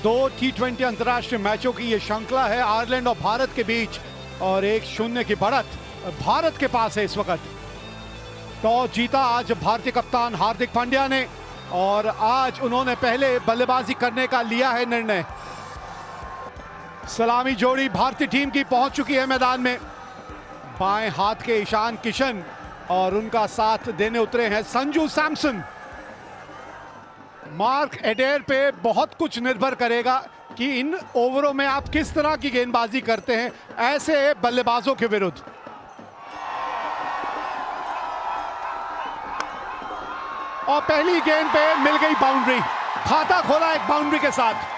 दो T20 अंतर्राष्ट्रीय मैचों की ये श्रृंखला है आयरलैंड और भारत के बीच, और 1-0 की बढ़त भारत के पास है इस वक्त। टॉस जीता आज भारतीय कप्तान हार्दिक पांड्या ने, और आज उन्होंने पहले बल्लेबाजी करने का लिया है निर्णय। सलामी जोड़ी भारतीय टीम की पहुंच चुकी है मैदान में। बाएं हाथ के ईशान किशन और उनका साथ देने उतरे हैं संजू सैमसन। मार्क एडेर पे बहुत कुछ निर्भर करेगा कि इन ओवरों में आप किस तरह की गेंदबाजी करते हैं ऐसे बल्लेबाजों के विरुद्ध। और पहली गेंद पे मिल गई बाउंड्री, खाता खोला एक बाउंड्री के साथ।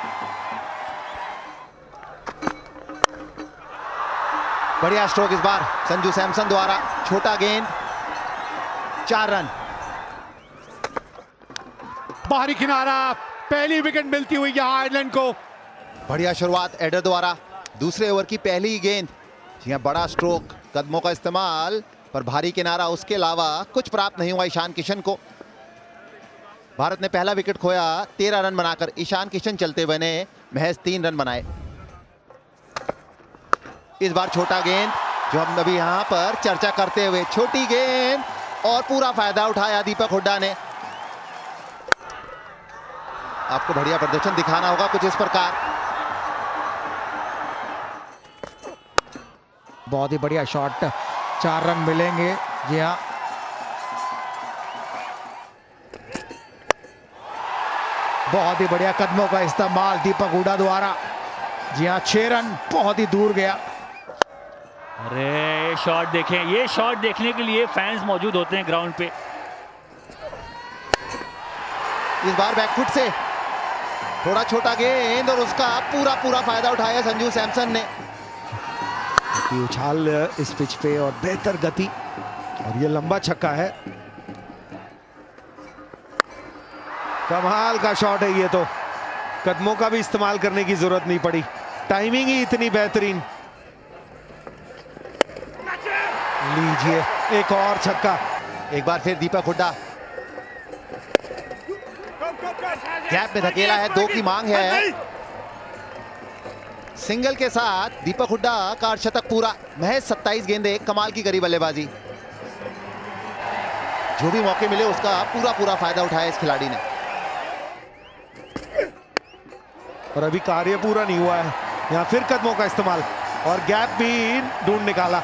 बढ़िया स्ट्रोक इस बार संजू सैमसन द्वारा, छोटा गेंद, 4 रन। बाहरी किनारा, पहली विकेट मिलती हुई यहां आयरलैंड को। बढ़िया शुरुआत एडर द्वारा, दूसरे ओवर की पहली ही गेंद। जी हां, बड़ा स्ट्रोक, कदमों का इस्तेमाल, पर भारी किनारा, उसके अलावा कुछ प्राप्त नहीं हुआ ईशान किशन को। भारत ने पहला विकेट खोया 13 रन बनाकर। ईशान किशन चलते हुए ने महज 3 रन बनाए। इस बार छोटा गेंद, जो हम अभी यहां पर चर्चा करते हुए, छोटी गेंद, और पूरा फायदा उठाया दीपक हुड्डा ने। आपको बढ़िया प्रदर्शन दिखाना होगा कुछ इस प्रकार। बहुत ही बढ़िया शॉट, 4 रन मिलेंगे। जी हाँ, बहुत ही बढ़िया कदमों का इस्तेमाल दीपक हुड्डा द्वारा। जी हाँ, 6 रन, बहुत ही दूर गया। अरे शॉट देखें, ये शॉट देखने के लिए फैंस मौजूद होते हैं ग्राउंड पे। इस बार बैकफुट से थोड़ा छोटा गेंद, और उसका पूरा फायदा उठाया संजू सैमसन ने। उछाल इस पिच पे और बेहतर गति, और ये लंबा छक्का है। कमाल का शॉट है ये तो, कदमों का भी इस्तेमाल करने की जरूरत नहीं पड़ी, टाइमिंग ही इतनी बेहतरीन। लीजिए एक और छक्का। एक बार फिर दीपक हुड्डा गैप में धकेला है, 2 की मांग है। सिंगल के साथ दीपक हुड्डा का अर्धशतक पूरा। महज 27 गेंदें, कमाल की करी बल्लेबाजी। जो भी मौके मिले उसका पूरा फायदा उठाया इस खिलाड़ी ने। और अभी कार्य पूरा नहीं हुआ है, यहां फिर कदमों का इस्तेमाल, और गैप भी ढूंढ निकाला।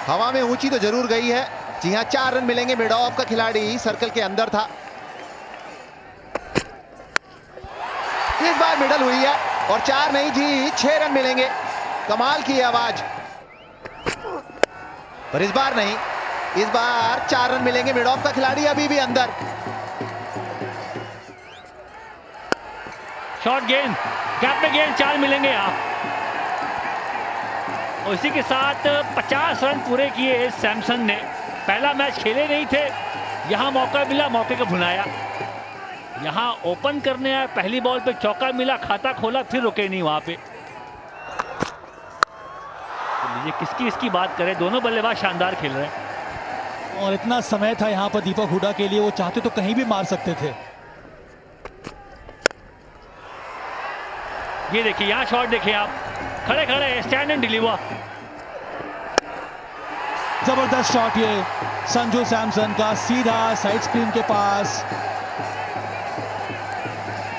हवा में ऊंची तो जरूर गई है। जी हां, 4 रन मिलेंगे। मिड ऑफ का खिलाड़ी सर्कल के अंदर था। इस बार मिडल हुई है, और 4 नहीं जी 6 रन मिलेंगे। कमाल की आवाज, पर इस बार नहीं। इस बार 4 रन मिलेंगे। मिड ऑफ का खिलाड़ी अभी भी अंदर। शॉट गेंद, गैप में गेंद, 4 मिलेंगे यहाँ। और इसी के साथ 50 रन पूरे किए सैमसन ने। पहला मैच खेले नहीं थे, यहाँ मौका मिला, मौके को भुनाया। यहाँ ओपन करने आए, पहली बॉल पे चौका मिला, खाता खोला, फिर रुके नहीं वहां पे। तो लीजिए किसकी इसकी बात करें, दोनों बल्लेबाज शानदार खेल रहे हैं। और इतना समय था यहाँ पर दीपक हुड्डा के लिए, वो चाहते तो कहीं भी मार सकते थे। ये देखिए, यहाँ शॉट देखिए आप, खड़े खड़े स्टैंड एंड डिलीवर। जबरदस्त शॉट ये संजू सैमसन का, सीधा साइड स्क्रीन के पास।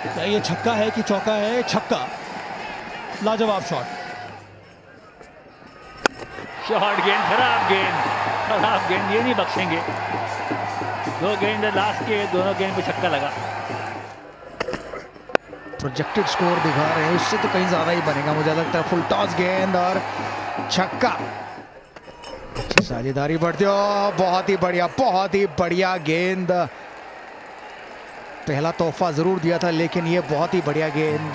क्या ये छक्का है कि चौका है? छक्का, लाजवाब शॉट। शॉट गेंद, खराब गेंद, ये नहीं बख्शेंगे। 2 गेंद लास्ट के, दोनों गेंद पे छक्का लगा। प्रोजेक्टेड स्कोर दिखा रहे हैं, उससे तो कहीं ज्यादा ही बनेगा मुझे लगता है। फुल टॉस गेंद और छक्का, साझेदारी बढ़ती हो। बहुत ही बढ़िया गेंद। पहला तोहफा जरूर दिया था, लेकिन ये बहुत ही बढ़िया गेंद।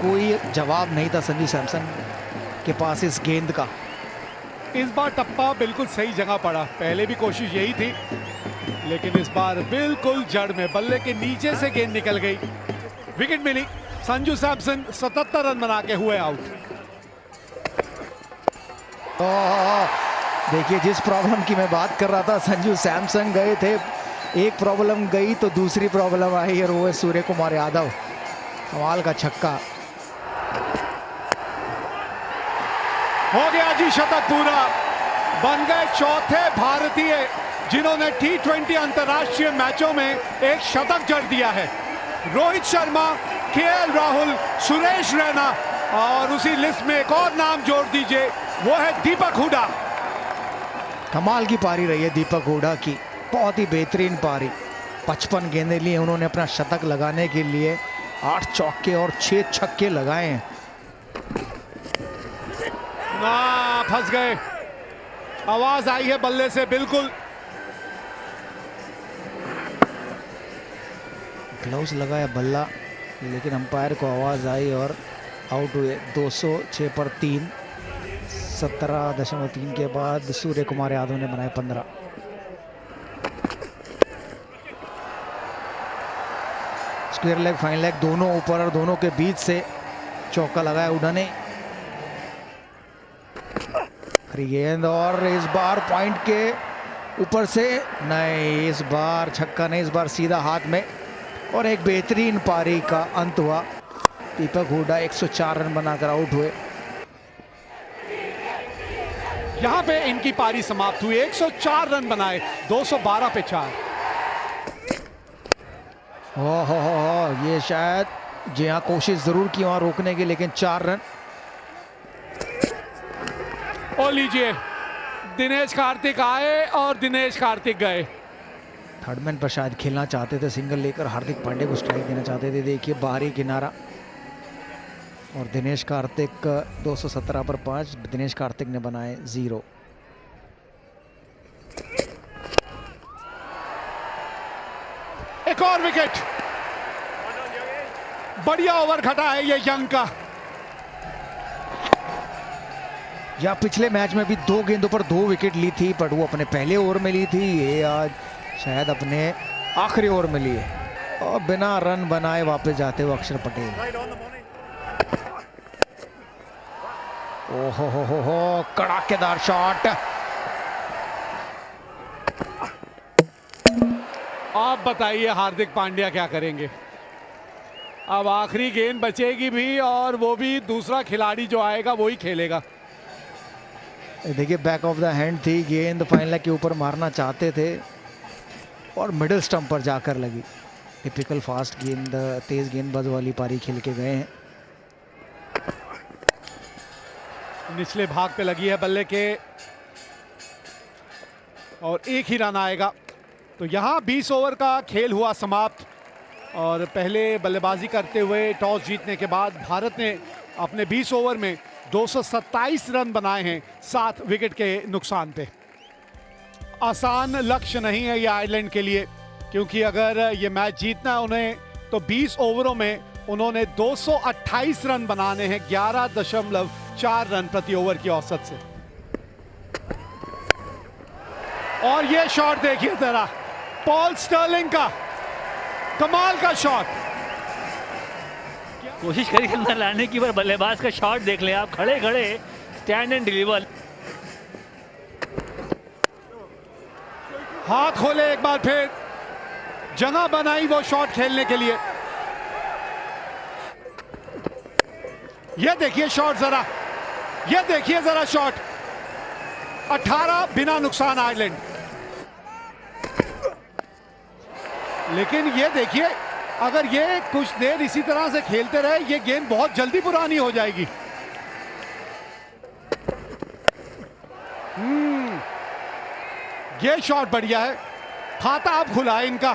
कोई जवाब नहीं था संजू सैमसन के पास इस गेंद का। इस बार टप्पा बिल्कुल सही जगह पड़ा, पहले भी कोशिश यही थी, लेकिन इस बार बिल्कुल जड़ में, बल्ले के नीचे से गेंद निकल गई। विकेट मिली। संजू सैमसन 77 रन बना के हुए आउट। देखिए जिस प्रॉब्लम की मैं बात कर रहा था, संजू सैमसन गए थे एक प्रॉब्लम गई तो दूसरी प्रॉब्लम आई और वो है सूर्य कुमार यादव। कमाल का छक्का। हो गया जी शतक पूरा। बन गए चौथे भारतीय जिन्होंने T20 अंतर्राष्ट्रीय मैचों में एक शतक जड़ दिया है। रोहित शर्मा, केएल राहुल, सुरेश रैना और उसी लिस्ट में एक और नाम जोड़ दीजिए, वो है दीपक हुडा। कमाल की पारी रही है दीपक हुडा की, बहुत ही बेहतरीन पारी। 55 गेंदें लिए उन्होंने अपना शतक लगाने के लिए, 8 चौके और 6 छक्के लगाए हैं। ना फंस गए, आवाज आई है बल्ले से बिल्कुल। ग्लव्स लगाया बल्ला, लेकिन अंपायर को आवाज आई और आउट हुए। 206 पर 3, 17.3 के बाद सूर्य कुमार यादव ने बनाए 15। स्क्वायर लेग, फाइन लेग दोनों ऊपर और दोनों के बीच से चौका लगाया हुडा ने। गेंद और इस बार पॉइंट के ऊपर से नहीं, इस बार छक्का नहीं, इस बार सीधा हाथ में और एक बेहतरीन पारी का अंत हुआ। दीपक हुडा 104 रन बनाकर आउट हुए। यहां पे इनकी पारी समाप्त हुई। 104 रन बनाए, 212 पे 4। हो ये शायद जी हाँ, कोशिश जरूर की वहां रोकने की, लेकिन 4 रन। और लीजिए, दिनेश कार्तिक आए और दिनेश कार्तिक गए। थर्डमैन पर शायद खेलना चाहते थे, सिंगल लेकर हार्दिक पांड्या को स्ट्राइक देना चाहते थे। देखिए बाहरी किनारा और दिनेश कार्तिक 217 पर 5, दिनेश कार्तिक ने बनाए 0। एक और विकेट, बढ़िया ओवर घटा है ये यंग का। या पिछले मैच में भी 2 गेंदों पर 2 विकेट ली थी, बट वो अपने पहले ओवर में ली थी। ये आज शायद अपने आखिरी ओवर में लिए और बिना रन बनाए वापस जाते हुए अक्षर पटेल। ओहो हो कड़ाकेदार शॉट। आप बताइए हार्दिक पांड्या क्या करेंगे? अब आखिरी गेंद बचेगी भी और वो भी दूसरा खिलाड़ी जो आएगा वो ही खेलेगा। देखिए बैक ऑफ द हैंड थी गेंद, फाइन लेग के ऊपर मारना चाहते थे और मिडिल स्टंप पर जाकर लगी। टिपिकल फास्ट गेंद, तेज गेंदबाज वाली पारी खेल के गए हैं। निचले भाग पे लगी है बल्ले के और एक ही रन आएगा। तो यहां 20 ओवर का खेल हुआ समाप्त और पहले बल्लेबाजी करते हुए टॉस जीतने के बाद भारत ने अपने 20 ओवर में 227 रन बनाए हैं 7 विकेट के नुकसान पे। आसान लक्ष्य नहीं है ये आयरलैंड के लिए, क्योंकि अगर ये मैच जीतना है उन्हें तो 20 ओवरों में उन्होंने 228 रन बनाने हैं 11.4 रन प्रति ओवर की औसत से। और ये शॉट देखिए जरा, पॉल स्टर्लिंग का कमाल का शॉट। कोशिश करी अंदर लाने की, पर बल्लेबाज का शॉट देख लें आप, खड़े खड़े स्टैंड एंड डिलीवर। हाथ खोले एक बार फिर, जगह बनाई वो शॉट खेलने के लिए। ये देखिए शॉट जरा, ये देखिए जरा शॉट। 18 बिना नुकसान आयरलैंड। लेकिन ये देखिए, अगर ये कुछ देर इसी तरह से खेलते रहे ये गेंद बहुत जल्दी पुरानी हो जाएगी। ये शॉट बढ़िया है, खाता अब खुला है इनका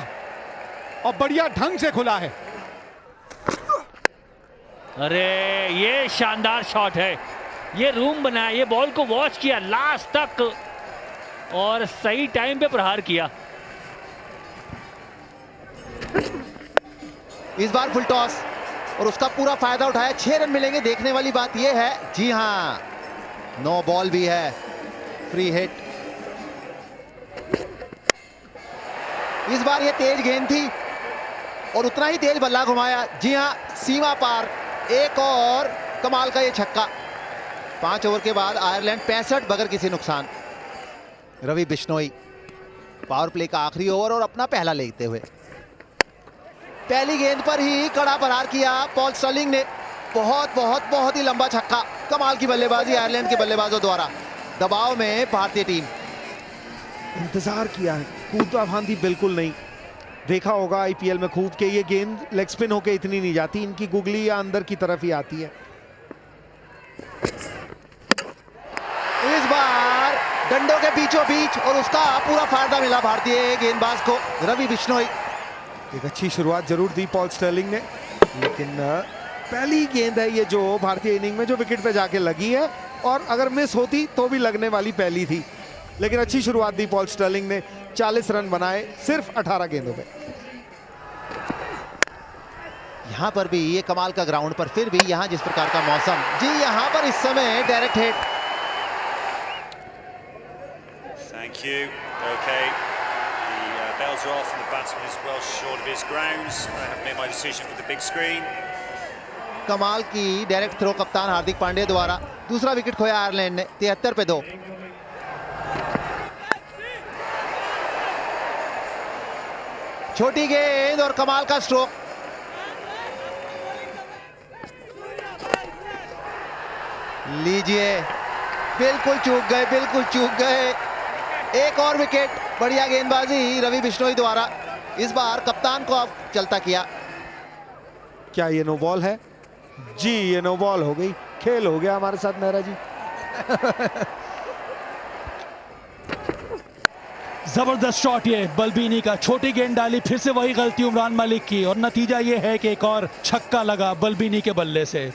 और बढ़िया ढंग से खुला है। अरे ये शानदार शॉट है, ये रूम बनाया, ये बॉल को वॉच किया लास्ट तक और सही टाइम पे प्रहार किया। इस बार फुल टॉस और उसका पूरा फायदा उठाया। 6 रन मिलेंगे। देखने वाली बात यह है, जी हां, 9 बॉल भी है, फ्री हिट। इस बार ये तेज गेंद थी और उतना ही तेज बल्ला घुमाया। जी हां, सीमा पार। एक और कमाल का ये छक्का। 5 ओवर के बाद आयरलैंड 65 बगैर किसी नुकसान। रवि बिश्नोई पावर प्ले का आखिरी ओवर और अपना पहला लेते हुए पहली गेंद पर ही कड़ा प्रहार किया पॉल स्टर्लिंग ने। बहुत ही लंबा छक्का। कमाल की बल्लेबाजी आयरलैंड के बल्लेबाजों द्वारा। दबाव में भारतीय टीम। इंतजार किया है, कूदा फांदी बिल्कुल नहीं। देखा होगा आईपीएल में खूब के ये गेंद लेग स्पिन होके इतनी नहीं जाती, इनकी गुगली या अंदर की तरफ ही आती है। इस बार डंडों के बीचों बीच और उसका पूरा फायदा मिला भारतीय गेंदबाज को, रवि बिश्नोई। एक अच्छी शुरुआत जरूर दी पॉल स्टर्लिंग ने, लेकिन पहली गेंद है ये जो भारतीय इनिंग में जो विकेट पे जाके लगी है, और अगर मिस होती तो भी लगने वाली पहली थी। लेकिन अच्छी शुरुआत दी पॉल स्टर्लिंग ने। 40 रन बनाए सिर्फ 18 गेंदों पे। यहां पर भी ये कमाल का ग्राउंड पर फिर भी यहां जिस प्रकार का मौसम, जी यहां पर इस समय direct hit. Thank you. Okay. The bells are off and the batsman is well short of his grounds. I have made my decision for the big screen. कमाल की डायरेक्ट थ्रो कप्तान हार्दिक पांड्या द्वारा। दूसरा विकेट खोया आयरलैंड ने 73 पे 2। छोटी गेंद और कमाल का स्ट्रोक। लीजिए, बिल्कुल चूक गए। एक और विकेट। बढ़िया गेंदबाजी रवि बिश्नोई द्वारा। इस बार कप्तान को अब चलता किया। क्या ये नो बॉल है? जी ये नो बॉल हो गई। खेल हो गया हमारे साथ मेहरा जी। जबरदस्त शॉट ये बल्बीनी का। छोटी गेंद डाली, फिर से वही गलती उमरान मलिक की, और नतीजा ये है कि एक और छक्का लगा बल्बीनी के बल्ले से।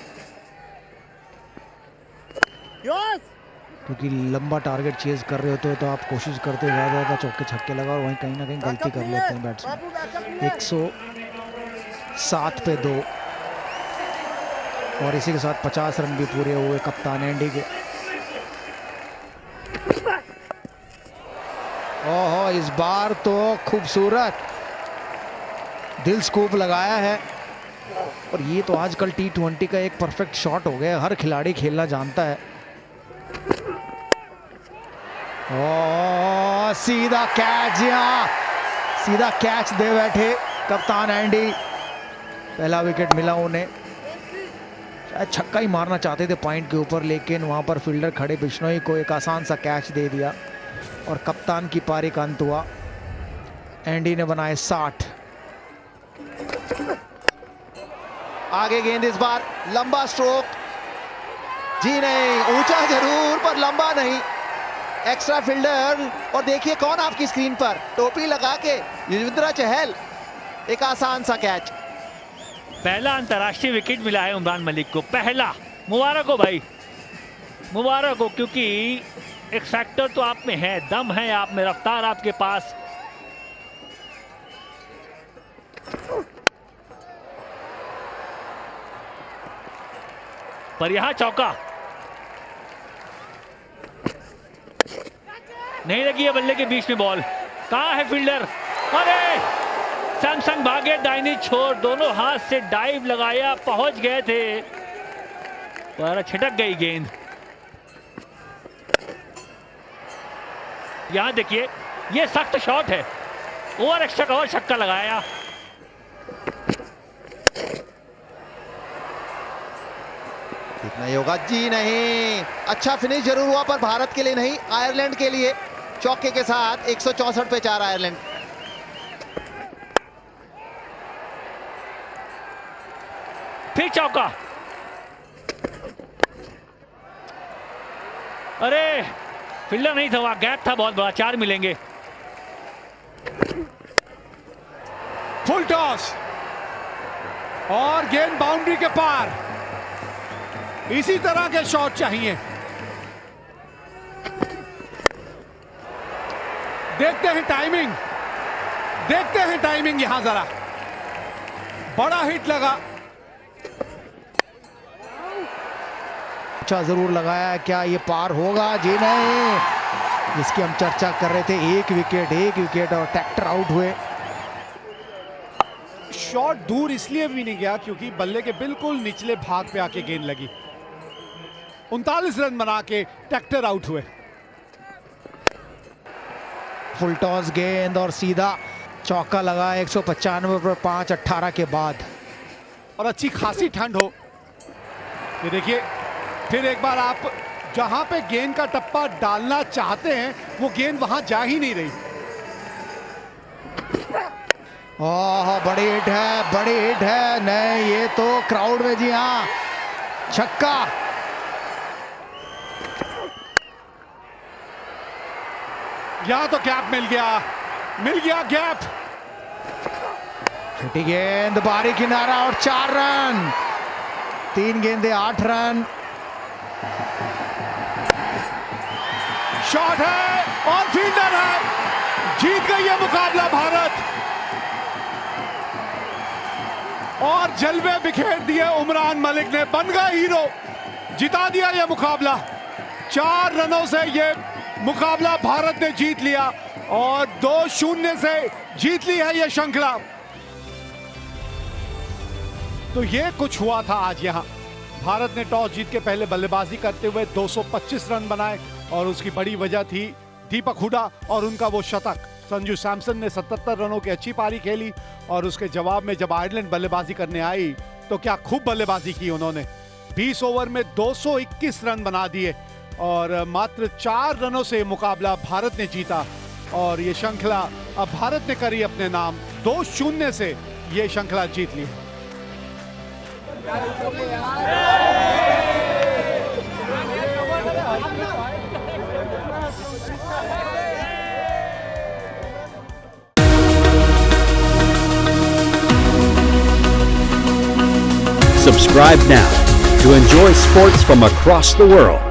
क्योंकि लंबा टारगेट चेज कर रहे होते हो तो आप कोशिश करते हो ज़्यादा चौके छक्के लगा, और वहीं कहीं ना कहीं गलती कर लेते हैं बैट्समैन। 107 पे 2, और इसी के साथ 50 रन भी पूरे हुए कप्तान एंडी के। ओहो, इस बार तो खूबसूरत दिल स्कूप लगाया है। और ये तो आजकल T20 का एक परफेक्ट शॉट हो गया, हर खिलाड़ी खेलना जानता है। ओ सीधा कैच, यहाँ सीधा कैच दे बैठे कप्तान एंडी। पहला विकेट मिला उन्हें। शायद छक्का ही मारना चाहते थे पॉइंट के ऊपर, लेकिन वहां पर फील्डर खड़े बिश्नोई को एक आसान सा कैच दे दिया और कप्तान की पारी का अंत हुआ। एंडी ने बनाए 60। आगे गेंद इस बार लंबा स्ट्रोक। जी नहीं, ऊंचा जरूर पर लंबा नहीं। एक्स्ट्रा फील्डर, और देखिए कौन आपकी स्क्रीन पर, टोपी लगा के युजवेंद्र चहल। एक आसान सा कैच। पहला अंतर्राष्ट्रीय विकेट मिला है उमरान मलिक को, पहला। मुबारक हो भाई, मुबारक हो, क्योंकि एक फैक्टर तो आप में है, दम है आप में, रफ्तार आपके पास। पर यहां चौका नहीं लगी है। बल्ले के बीच में बॉल, कहां है फील्डर? अरे सैमसन भागे, दाहिनी छोर, दोनों हाथ से डाइव लगाया, पहुंच गए थे पर छिटक गई गेंद। यहां देखिए, ये सख्त शॉट है, ओवर एक्स्ट्रा कवर छक्का लगाया। कितना ही होगा? जी नहीं। अच्छा फिनिश जरूर हुआ, पर भारत के लिए नहीं, आयरलैंड के लिए। चौके के साथ 164 पे 4 आयरलैंड। फिर चौका। अरे फील्डर नहीं था, वहां गैप था बहुत बड़ा। 4 मिलेंगे। फुल टॉस और गेंद बाउंड्री के पार। इसी तरह के शॉट चाहिए। देखते हैं टाइमिंग, देखते हैं टाइमिंग यहां जरा। बड़ा हिट लगा। अच्छा जरूर लगाया, क्या ये पार होगा? जी नहीं, जिसकी हम चर्चा कर रहे थे। एक विकेट और ट्रैक्टर आउट हुए। शॉट दूर इसलिए भी नहीं गया क्योंकि बल्ले के बिल्कुल निचले भाग पे आके गेंद लगी। 39 रन बना के ट्रैक्टर आउट हुए। फुल टॉस गेंद और सीधा चौका लगा 195 पर 5-18 के बाद। और अच्छी खासी ठंड हो। ये देखिए फिर एक बार आप जहां पे गेंद का टप्पा डालना चाहते हैं वो गेंद वहां जा ही नहीं रही। ओह बड़ी हिट है, बड़ी हिट है। नहीं, ये तो क्राउड में, जी हाँ, छक्का। यहां तो गैप मिल गया गैप। छोटी गेंद, बारी किनारा और 4 रन। 3 गेंदे 8 रन। शॉट है और फील्डर है। जीत गई है मुकाबला भारत। और जलवे बिखेर दिए उमरान मलिक ने, बन गया हीरो, जिता दिया यह मुकाबला। 4 रनों से यह मुकाबला भारत ने जीत लिया और 2-0 से जीत ली है यह श्रृंखला। तो ये कुछ हुआ था आज यहां। भारत ने टॉस जीत के पहले बल्लेबाजी करते हुए 225 रन बनाए और उसकी बड़ी वजह थी दीपक हुडा और उनका वो शतक। संजू सैमसन ने 77 रनों की अच्छी पारी खेली और उसके जवाब में जब आयरलैंड बल्लेबाजी करने आई तो क्या खूब बल्लेबाजी की उन्होंने। 20 ओवर में 221 रन बना दिए और मात्र 4 रनों से मुकाबला भारत ने जीता और ये श्रृंखला अब भारत ने करी अपने नाम। 2-0 से ये श्रृंखला जीत ली। Subscribe now to enjoy sports from across the world.